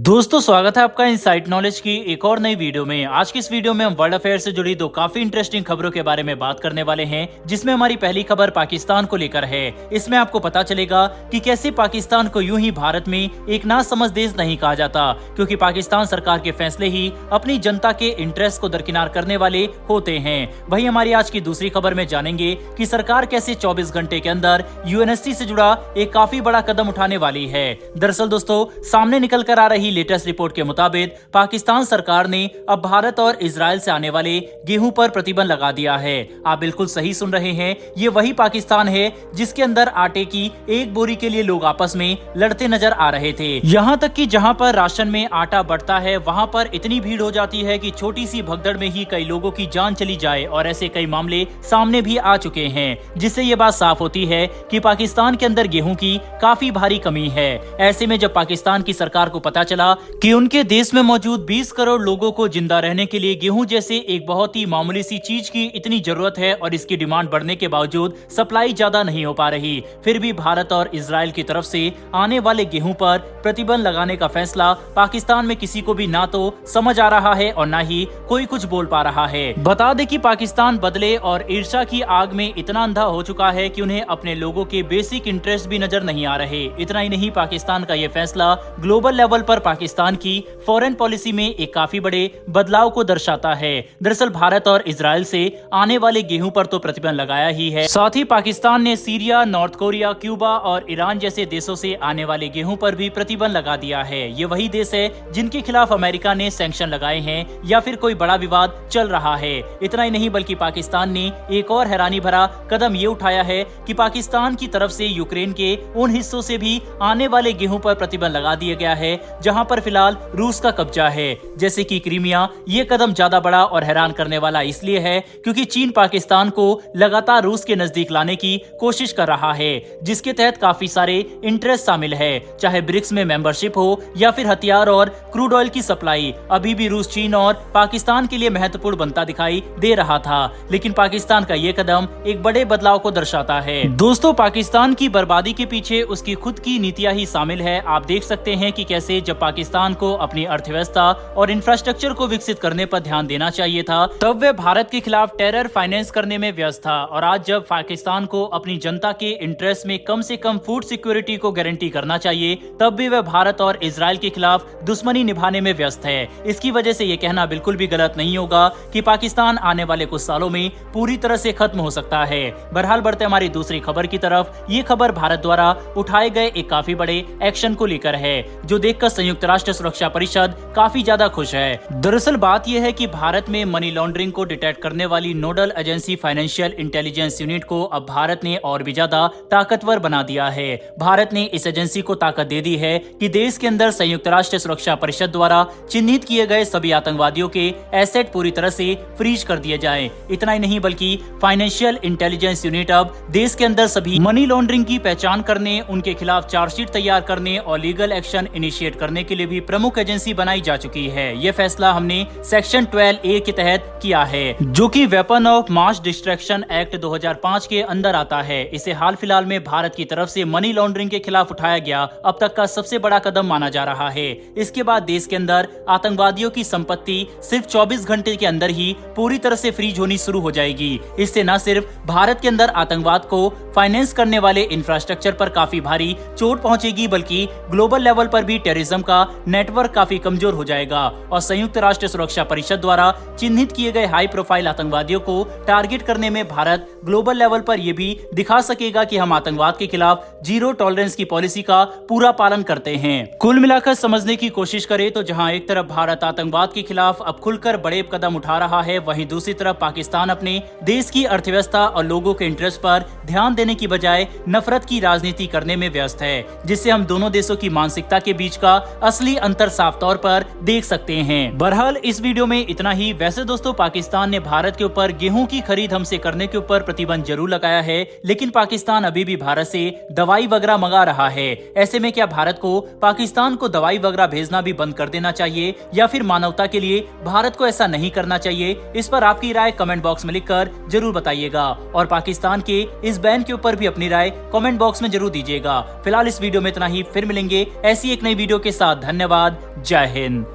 दोस्तों स्वागत है आपका इनसाइट नॉलेज की एक और नई वीडियो में। आज की इस वीडियो में हम वर्ल्ड अफेयर से जुड़ी दो काफी इंटरेस्टिंग खबरों के बारे में बात करने वाले हैं, जिसमें हमारी पहली खबर पाकिस्तान को लेकर है। इसमें आपको पता चलेगा कि कैसे पाकिस्तान को यूं ही भारत में एक नासमझ देश नहीं कहा जाता, क्योंकि पाकिस्तान सरकार के फैसले ही अपनी जनता के इंटरेस्ट को दरकिनार करने वाले होते हैं। वहीं हमारी आज की दूसरी खबर में जानेंगे कि सरकार कैसे 24 घंटे के अंदर यूएनएससी से जुड़ा एक काफी बड़ा कदम उठाने वाली है। दरअसल दोस्तों, सामने निकल कर आ रही लेटेस्ट रिपोर्ट के मुताबिक पाकिस्तान सरकार ने अब भारत और इजराइल से आने वाले गेहूं पर प्रतिबंध लगा दिया है। आप बिल्कुल सही सुन रहे हैं, ये वही पाकिस्तान है जिसके अंदर आटे की एक बोरी के लिए लोग आपस में लड़ते नजर आ रहे थे। यहाँ तक कि जहाँ पर राशन में आटा बढ़ता है, वहाँ पर इतनी भीड़ हो जाती है कि छोटी सी भगदड़ में ही कई लोगों की जान चली जाए, और ऐसे कई मामले सामने भी आ चुके हैं, जिससे ये बात साफ होती है कि पाकिस्तान के अंदर गेहूं की काफी भारी कमी है। ऐसे में जब पाकिस्तान की सरकार को पता चला कि उनके देश में मौजूद 20 करोड़ लोगों को जिंदा रहने के लिए गेहूं जैसे एक बहुत ही मामूली सी चीज की इतनी जरूरत है, और इसकी डिमांड बढ़ने के बावजूद सप्लाई ज्यादा नहीं हो पा रही, फिर भी भारत और इजराइल की तरफ से आने वाले गेहूं पर प्रतिबंध लगाने का फैसला पाकिस्तान में किसी को भी ना तो समझ आ रहा है और ना ही कोई कुछ बोल पा रहा है। बता दें कि पाकिस्तान बदले और ईर्ष्या की आग में इतना अंधा हो चुका है कि उन्हें अपने लोगों के बेसिक इंटरेस्ट भी नजर नहीं आ रहे। इतना ही नहीं, पाकिस्तान का यह फैसला ग्लोबल लेवल पर पाकिस्तान की फॉरेन पॉलिसी में एक काफी बड़े बदलाव को दर्शाता है। दरअसल भारत और इजराइल से आने वाले गेहूं पर तो प्रतिबंध लगाया ही है, साथ ही पाकिस्तान ने सीरिया, नॉर्थ कोरिया, क्यूबा और ईरान जैसे देशों से आने वाले गेहूं पर भी प्रतिबंध लगा दिया है। ये वही देश है जिनके खिलाफ अमेरिका ने सैंक्शन लगाए हैं या फिर कोई बड़ा विवाद चल रहा है। इतना ही नहीं, बल्कि पाकिस्तान ने एक और हैरानी भरा कदम ये उठाया है कि पाकिस्तान की तरफ से यूक्रेन के उन हिस्सों से भी आने वाले गेहूं पर प्रतिबंध लगा दिया गया है जहां पर फिलहाल रूस का कब्जा है, जैसे कि क्रीमिया। ये कदम ज्यादा बड़ा और हैरान करने वाला इसलिए है क्योंकि चीन पाकिस्तान को लगातार रूस के नजदीक लाने की कोशिश कर रहा है, जिसके तहत काफी सारे इंटरेस्ट शामिल है, चाहे ब्रिक्स में मेंबरशिप हो या फिर हथियार और क्रूड ऑयल की सप्लाई। अभी भी रूस चीन और पाकिस्तान के लिए महत्वपूर्ण बनता दिखाई दे रहा था, लेकिन पाकिस्तान का ये कदम एक बड़े बदलाव को दर्शाता है। दोस्तों, पाकिस्तान की बर्बादी के पीछे उसकी खुद की नीतियां ही शामिल है। आप देख सकते हैं कि कैसे जब पाकिस्तान को अपनी अर्थव्यवस्था और इंफ्रास्ट्रक्चर को विकसित करने पर ध्यान देना चाहिए था, तब वे भारत के खिलाफ टेरर फाइनेंस करने में व्यस्त था, और आज जब पाकिस्तान को अपनी जनता के इंटरेस्ट में कम से कम फूड सिक्योरिटी को गारंटी करना चाहिए, तब भी वह भारत और इजराइल के खिलाफ दुश्मनी निभाने में व्यस्त है। इसकी वजह से ये कहना बिल्कुल भी गलत नहीं होगा कि पाकिस्तान आने वाले कुछ सालों में पूरी तरह से खत्म हो सकता है। बहरहाल बढ़ते हमारी दूसरी खबर की तरफ। ये खबर भारत द्वारा उठाए गए एक काफी बड़े एक्शन को लेकर है, जो देखकर संयुक्त राष्ट्र सुरक्षा परिषद काफी ज्यादा खुश है। दरअसल बात यह है कि भारत में मनी लॉन्ड्रिंग को डिटेक्ट करने वाली nodal agency financial intelligence unit को अब भारत ने और भी ज्यादा ताकतवर बना दिया है। भारत ने इस एजेंसी को ताकत दे दी है कि देश के अंदर संयुक्त राष्ट्र सुरक्षा परिषद द्वारा चिन्हित किए गए सभी आतंकवादियों के एसेट पूरी तरह से फ्रीज कर दिए जाएं। इतना ही नहीं, बल्कि फाइनेंशियल इंटेलिजेंस यूनिट अब देश के अंदर सभी मनी लॉन्ड्रिंग की पहचान करने, उनके खिलाफ चार्जशीट तैयार करने और लीगल एक्शन इनिशिएट करने के लिए भी प्रमुख एजेंसी बनाई जा चुकी है। यह फैसला हमने सेक्शन 12A के तहत किया है, जो कि weapon of mass destruction act 2005 के अंदर आता है। इसे हाल फिलहाल में भारत की तरफ से मनी लॉन्ड्रिंग के खिलाफ उठाया गया अब तक का सबसे बड़ा कदम माना जा रहा है। इसके बाद देश के अंदर आतंकवादियों की संपत्ति सिर्फ 24 घंटे के अंदर ही पूरी तरह से फ्रीज होनी शुरू हो जाएगी। इससे न सिर्फ भारत के अंदर आतंकवाद को फाइनेंस करने वाले इंफ्रास्ट्रक्चर पर काफी भारी चोट पहुंचेगी, बल्कि ग्लोबल लेवल पर भी टेररिज्म का नेटवर्क काफी कमजोर हो जाएगा, और संयुक्त राष्ट्र सुरक्षा परिषद द्वारा चिन्हित किए गए हाई प्रोफाइल आतंकवादियों को टारगेट करने में भारत ग्लोबल लेवल पर यह भी दिखा सकेगा कि हम आतंकवाद के खिलाफ जीरो टॉलरेंस की पॉलिसी का पूरा पालन करते हैं। कुल मिलाकर समझने की कोशिश करें तो जहां एक तरफ भारत आतंकवाद के खिलाफ अब खुलकर बड़े कदम उठा रहा है, वहीं दूसरी तरफ पाकिस्तान अपने देश की अर्थव्यवस्था और लोगों के इंटरेस्ट पर ध्यान देने की बजाय नफरत की राजनीति करने में व्यस्त है, जिससे हम दोनों देशों की मानसिकता के बीच का असली अंतर साफ तौर पर देख सकते हैं। बहरहाल इस वीडियो में इतना ही। वैसे दोस्तों, पाकिस्तान ने भारत के ऊपर गेहूं की खरीद हमसे करने के ऊपर प्रतिबंध जरूर लगाया है, लेकिन पाकिस्तान अभी भी भारत से दवाई वगैरह मंगा रहा है। ऐसे में क्या भारत को पाकिस्तान को दवाई वगैरह भेजना भी बंद कर देना चाहिए या फिर मानवता के लिए भारत को ऐसा नहीं करना चाहिए? इस पर आपकी राय कमेंट बॉक्स में लिखकर जरूर बताइएगा और पाकिस्तान के इस बैन के ऊपर भी अपनी राय कमेंट बॉक्स में जरूर दीजिएगा। फिलहाल इस वीडियो में इतना ही, फिर मिलेंगे ऐसी एक नई वीडियो के साथ। धन्यवाद, जय हिंद।